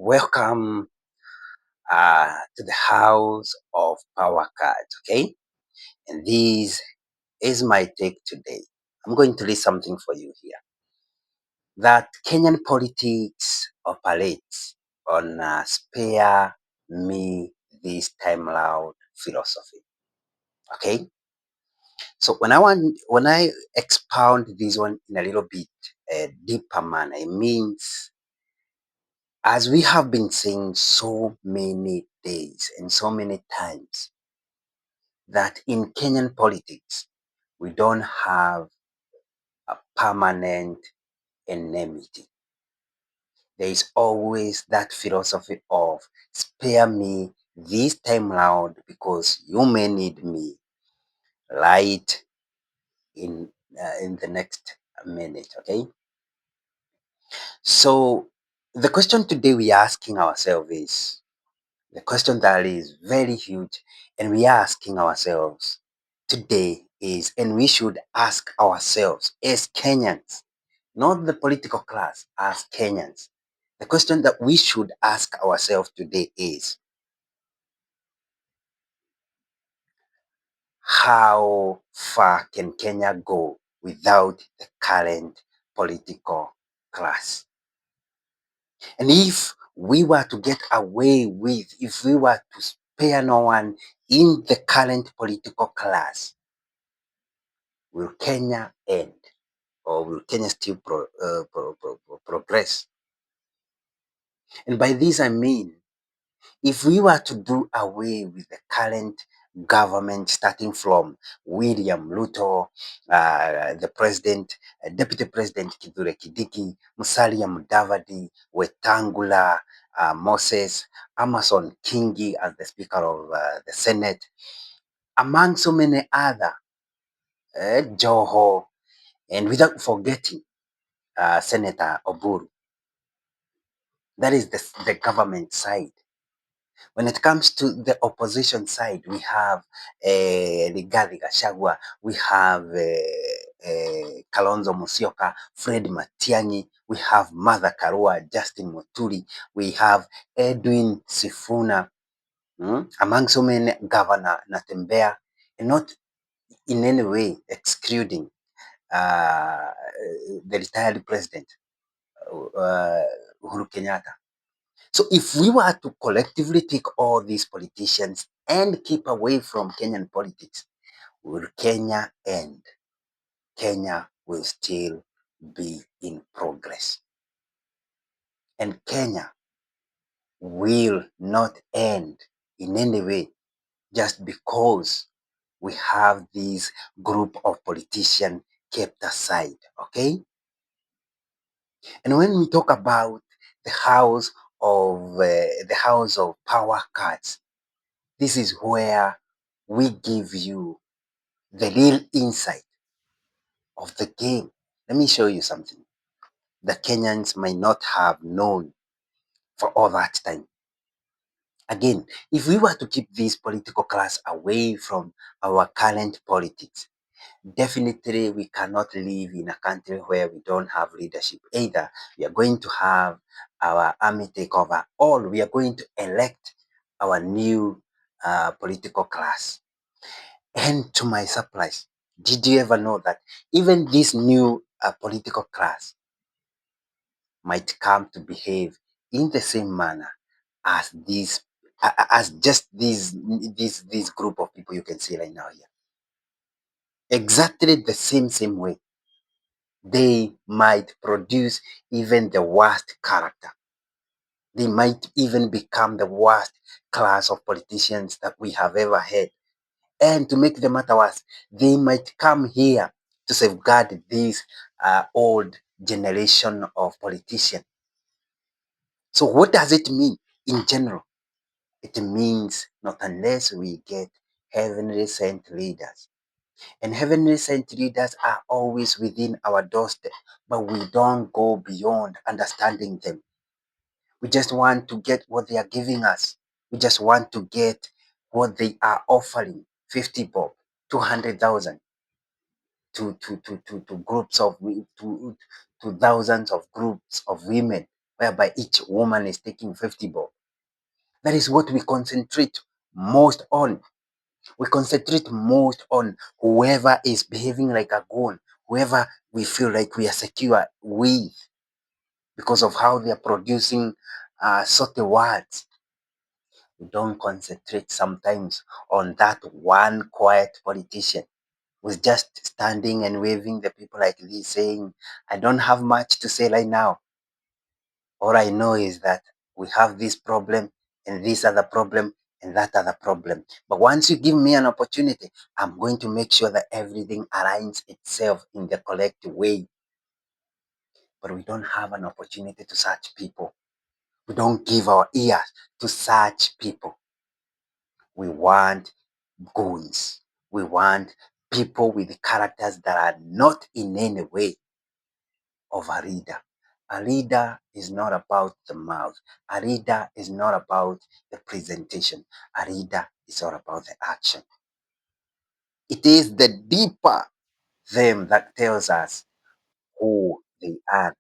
Welcome to the House of Power Cards, okay? And this is my take today. I'm going to read something for you here. That Kenyan politics operates on spare me this time loud philosophy, okay? So when I expound this one in a little bit deeper manner, it means as we have been saying so many days and so many times that in Kenyan politics, we don't have a permanent enmity. There is always that philosophy of spare me this time round because you may need me right in the next minute. Okay. So the question today we are asking ourselves is the question that is very huge, and we are asking ourselves today is, and we should ask ourselves as Kenyans, not the political class, as Kenyans. The question that we should ask ourselves today is, how far can Kenya go without the current political class? And if we were to get away with, if we were to spare no one in the current political class, will Kenya end or will Kenya still progress? And by this I mean, if we were to do away with the current government starting from William Ruto, the president, Deputy President Kithure Kindiki, Musalia Mudavadi, Wetangula, Moses, Amason Kingi as the Speaker of the Senate, among so many other, Joho, and without forgetting Senator Oburu. That is the government side. When it comes to the opposition side, we have Rigathi Gachagua, we have Kalonzo Musyoka, Fred Matiang'i, we have Martha Karua, Justin Muturi, we have Edwin Sifuna, among so many, Governor Natembeya, and not in any way excluding uh, the retired president, Uhuru Kenyatta. So if we were to collectively take all these politicians and keep away from Kenyan politics, will Kenya end? Kenya will still be in progress. And Kenya will not end in any way just because we have this group of politicians kept aside, okay? And when we talk about the house of power cards, this is where we give you the real insight of the game. Let me show you something the Kenyans might not have known for all that time. Again, if we were to keep this political class away from our current politics, definitely we cannot live in a country where we don't have leadership. Either we are going to have our army take over, or we are going to elect our new political class. And to my surprise, did you ever know that even this new political class might come to behave in the same manner as as just this group of people you can see right now here? Exactly the same way. They might produce even the worst character. They might even become the worst class of politicians that we have ever had. And to make the matter worse, they might come here to safeguard this old generation of politicians. So what does it mean in general? It means not unless we get heavenly sent leaders. And heavenly sent leaders are always within our doorstep, but we don't go beyond understanding them. We just want to get what they are giving us. We just want to get what they are offering, 50 bob, 200,000 to groups of to thousands of groups of women whereby each woman is taking 50 bob. That is what we concentrate most on. We concentrate most on whoever is behaving like a goon, whoever we feel like we are secure with because of how they are producing sort of words. We don't concentrate sometimes on that one quiet politician who's just standing and waving the people like this, saying, I don't have much to say right now. All I know is that we have this problem and this other problem and that other problem. But once you give me an opportunity, I'm going to make sure that everything aligns itself in the correct way. But we don't have an opportunity to search people. We don't give our ears to search people. We want goons. We want people with characters that are not in any way of a leader. A leader is not about the mouth. A leader is not about the presentation. A leader is all about the action. It is the deeper them that tells us who they are.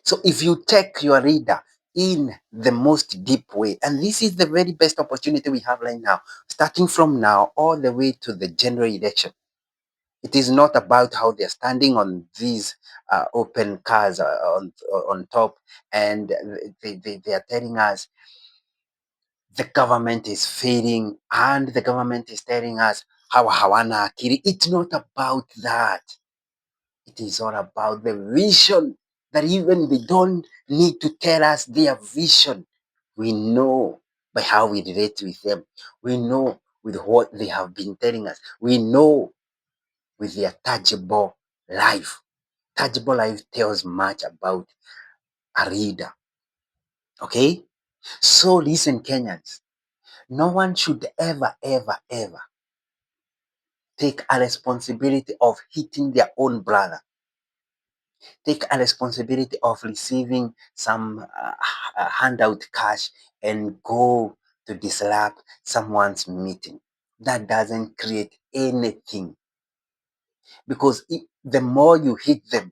So if you take your leader in the most deep way, and this is the very best opportunity we have right now, starting from now all the way to the general election. It is not about how they're standing on these open cars on top, and they are telling us the government is failing, and the government is telling us how hawana akili. It's not about that. It is all about the vision that even they don't need to tell us their vision. We know by how we relate with them. We know with what they have been telling us. We know with their tangible life. Tangible life tells much about a reader. Okay? So listen, Kenyans, no one should ever, ever, ever take a responsibility of hitting their own brother. Take a responsibility of receiving some handout cash and go to disrupt someone's meeting. That doesn't create anything, because the more you hit them,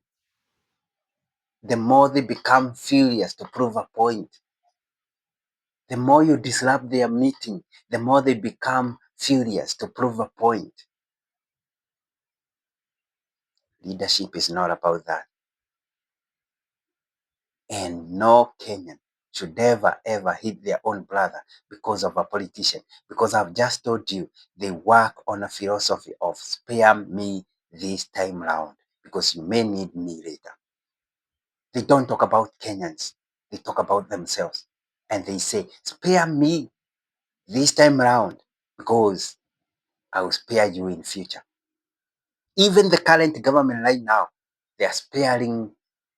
the more they become furious to prove a point. The more you disrupt their meeting, the more they become furious to prove a point. Leadership is not about that. And no Kenyan should ever, ever hit their own brother because of a politician. Because I've just told you, they work on a philosophy of spare me this time round, because you may need me later. They don't talk about Kenyans. They talk about themselves. And they say, spare me this time round, because I will spare you in future. Even the current government right now, they are sparing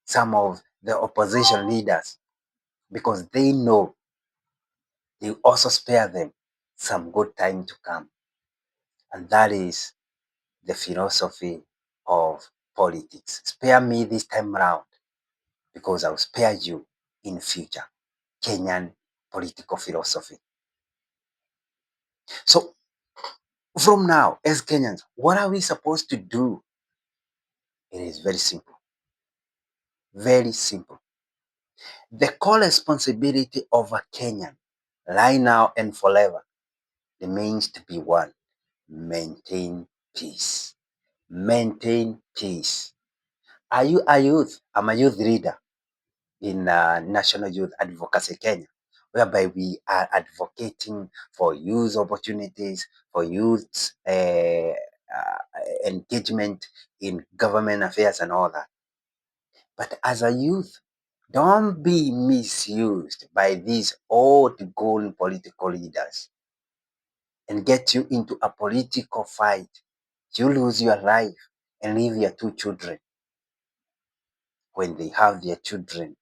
some of the opposition leaders, because they know they also spare them some good time to come. And that is the philosophy of politics. Spare me this time round, because I'll spare you in future. Kenyan political philosophy. So from now, as Kenyans, what are we supposed to do? It is very simple. Very simple. The core responsibility of a Kenyan, right now and forever, remains to be one: maintain peace. Maintain peace. Are you a youth? I'm a youth leader in National Youth Advocacy Kenya, whereby we are advocating for youth opportunities, for youth engagement in government affairs and all that. But as a youth, don't be misused by these old gold political leaders and get you into a political fight. You lose your life and leave your two children when they have their children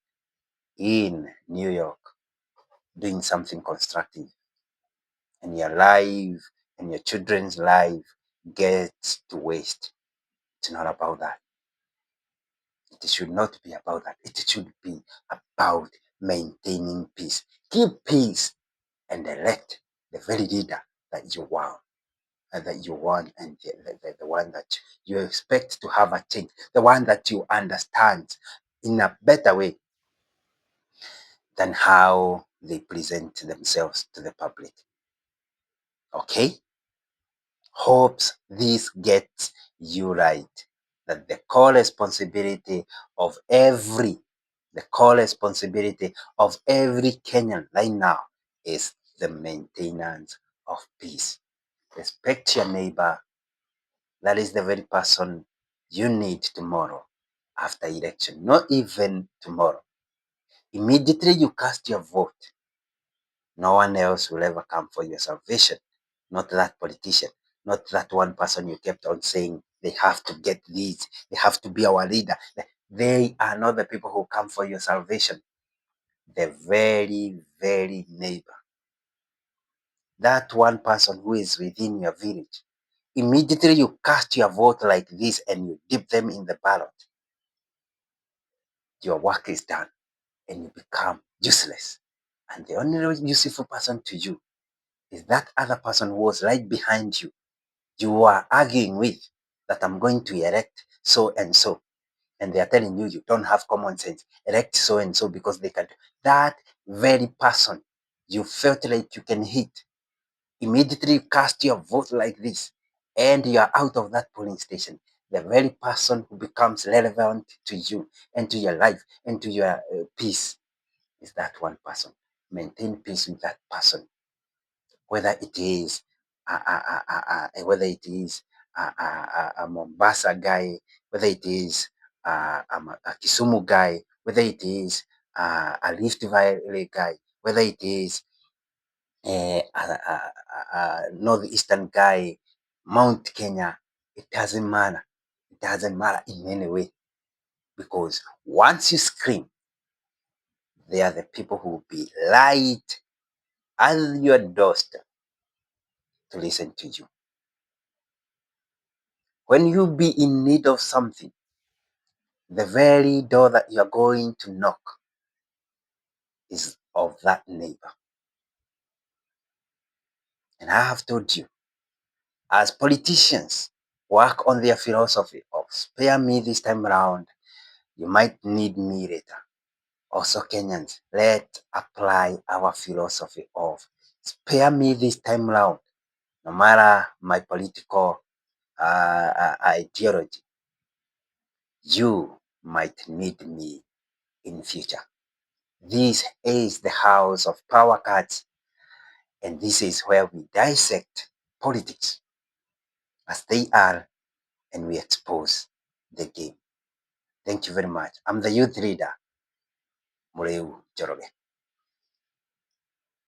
in New York doing something constructive, and your life and your children's life gets to waste. It's not about that. It should not be about that. It should be about maintaining peace. Keep peace and elect the very leader that you want. And the one that you expect to have a change, the one that you understand in a better way. than how they present themselves to the public. Okay? Hopes this gets you right. That the core responsibility of the core responsibility of every Kenyan right now is the maintenance of peace. Respect your neighbor. That is the very person you need tomorrow after election, not even tomorrow. Immediately you cast your vote, no one else will ever come for your salvation. Not that politician, not that one person you kept on saying they have to get these, they have to be our leader. They are not the people who come for your salvation. The very, very neighbor. That one person who is within your village. Immediately you cast your vote like this and you dip them in the ballot. Your work is done and you become useless. And the only useful person to you is that other person who was right behind you. You are arguing with that I'm going to elect so and so. And they are telling you you don't have common sense. Elect so and so because they can. That very person you felt like you can hit. Immediately cast your vote like this and you are out of that polling station. The very person who becomes relevant to you and to your life and to your peace is that one person. Maintain peace with that person, whether it is whether it is a Mombasa guy, whether it is a Kisumu guy, whether it is a Rift Valley guy, whether it is a northeastern guy, Mount Kenya. It doesn't matter. It doesn't matter in any way, because once you scream, they are the people who will be right at your doorstep to listen to you. When you be in need of something, the very door that you are going to knock is of that neighbor. And I have told you, as politicians work on their philosophy of spare me this time around, you might need me later. Also, Kenyans, let's apply our philosophy of spare me this time around, no matter my political ideology. You might need me in future. This is the house of power cards, and this is where we dissect politics as they are and we expose the game. Thank you very much. I'm the youth leader, Mureu Joroge.